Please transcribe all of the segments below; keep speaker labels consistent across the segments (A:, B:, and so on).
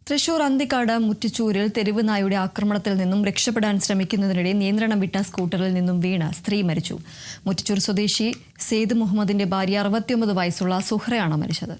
A: തൃശൂർ അന്തിക്കാട് മുറ്റിച്ചൂരിൽ തെരുവ് നായയുടെ ആക്രമണത്തിൽ നിന്നും രക്ഷപ്പെടാൻ ശ്രമിക്കുന്നതിനിടെ നിയന്ത്രണം വിട്ട സ്കൂട്ടറിൽ നിന്നും വീണ് സ്ത്രീ മരിച്ചു. മുറ്റിച്ചൂർ സ്വദേശി സെയ്ദ് മുഹമ്മദിന്റെ ഭാര്യ 69 വയസ്സുള്ള സുഹ്റയാണ് മരിച്ചത്.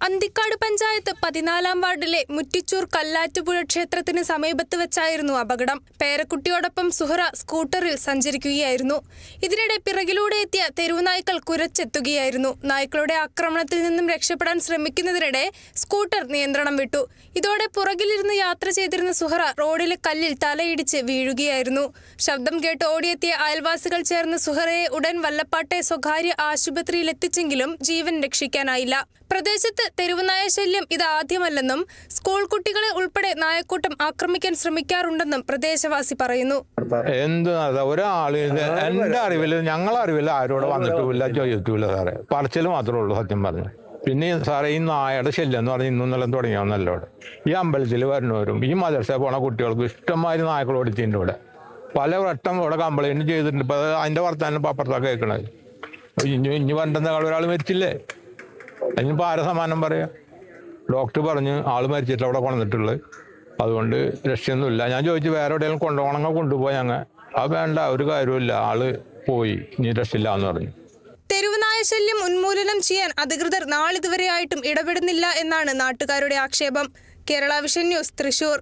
B: അന്തിക്കാട് പഞ്ചായത്ത് 14-ാം വാർഡിലെ മുറ്റിച്ചൂർ കല്ലാറ്റുപുഴ ക്ഷേത്രത്തിന് സമീപത്ത് വെച്ചായിരുന്നു അപകടം. പേരക്കുട്ടിയോടൊപ്പം സുഹ്റ സ്കൂട്ടറിൽ സഞ്ചരിക്കുകയായിരുന്നു. ഇതിനിടെ പിറകിലൂടെ എത്തിയ തെരുവുനായ്ക്കൾ കുരച്ചെത്തുകയായിരുന്നു. നായ്ക്കളുടെ ആക്രമണത്തിൽ നിന്നും രക്ഷപ്പെടാൻ ശ്രമിക്കുന്നതിനിടെ സ്കൂട്ടർ നിയന്ത്രണം വിട്ടു. ഇതോടെ പുറകിലിരുന്ന് യാത്ര ചെയ്തിരുന്ന സുഹ്റ റോഡിലെ കല്ലിൽ തലയിടിച്ച് വീഴുകയായിരുന്നു. ശബ്ദം കേട്ട് ഓടിയെത്തിയ അയൽവാസികൾ ചേർന്ന് സുഹ്റയെ ഉടൻ വല്ലപ്പാട്ടെ സ്വകാര്യ ആശുപത്രിയിൽ എത്തിച്ചെങ്കിലും ജീവൻ രക്ഷിക്കാനായില്ല. പ്രദേശത്ത് തെരുവുനായ ശല്യം ഇതാദ്യമല്ലെന്നും സ്കൂൾ കുട്ടികളെ ഉൾപ്പെടെ നായക്കൂട്ടം ആക്രമിക്കാൻ ശ്രമിക്കാറുണ്ടെന്നും പ്രദേശവാസി പറയുന്നു.
C: ഒരാള് എന്റെ അറിവിൽ ഞങ്ങളെ അറിവിൽ ആരോട് വന്നിട്ടുമില്ല, ചോദിച്ചിട്ടില്ല സാറേ. പറച്ചിൽ മാത്രമേ ഉള്ളൂ സത്യം പറഞ്ഞു. പിന്നെ സാറേ ഈ നായയുടെ ശല്യം എന്ന് പറഞ്ഞാൽ ഇന്നും നിലം തുടങ്ങിയാന്നല്ലോടെ. ഈ അമ്പലത്തിൽ വരുന്നവരും ഈ മദർസ പോണ കുട്ടികൾക്ക് ഇഷ്ടംമാതിരി നായ്ക്കൾ ഓടിച്ചിട്ടുണ്ട്. ഇവിടെ പല വട്ടം ഇവിടെ കംപ്ലൈന്റ് ചെയ്തിട്ടുണ്ട്. ഇപ്പൊ അതിന്റെ വർത്താനം അപ്പുറത്താണ് കേൾക്കണത്. ഇനി വരണ്ടെന്ന ഒരാൾ മരിച്ചില്ലേ, അതിനിപ്പോൾ ആരെ സമാനം പറയാം? ഡോക്ടർ പറഞ്ഞ് ആള് മരിച്ചിട്ട് അവിടെ കൊണ്ടുവന്നിട്ടുള്ളത്, അതുകൊണ്ട് രക്ഷയൊന്നുമില്ല. ഞാൻ ചോദിച്ചു വേറെ എവിടെയെങ്കിലും കൊണ്ടുപോകണമെങ്കിൽ കൊണ്ടുപോയി. അങ്ങ് അത് വേണ്ട, ഒരു കാര്യമില്ല, ആള് പോയി, ഇനി രക്ഷയില്ല എന്ന് പറഞ്ഞു.
B: തെരുവുനായ ശല്യം ഉന്മൂലനം ചെയ്യാൻ അധികൃതർ നാളിതുവരെയായിട്ടും ഇടപെടുന്നില്ല എന്നാണ് നാട്ടുകാരുടെ ആക്ഷേപം. Kerala vision news, Thrissur.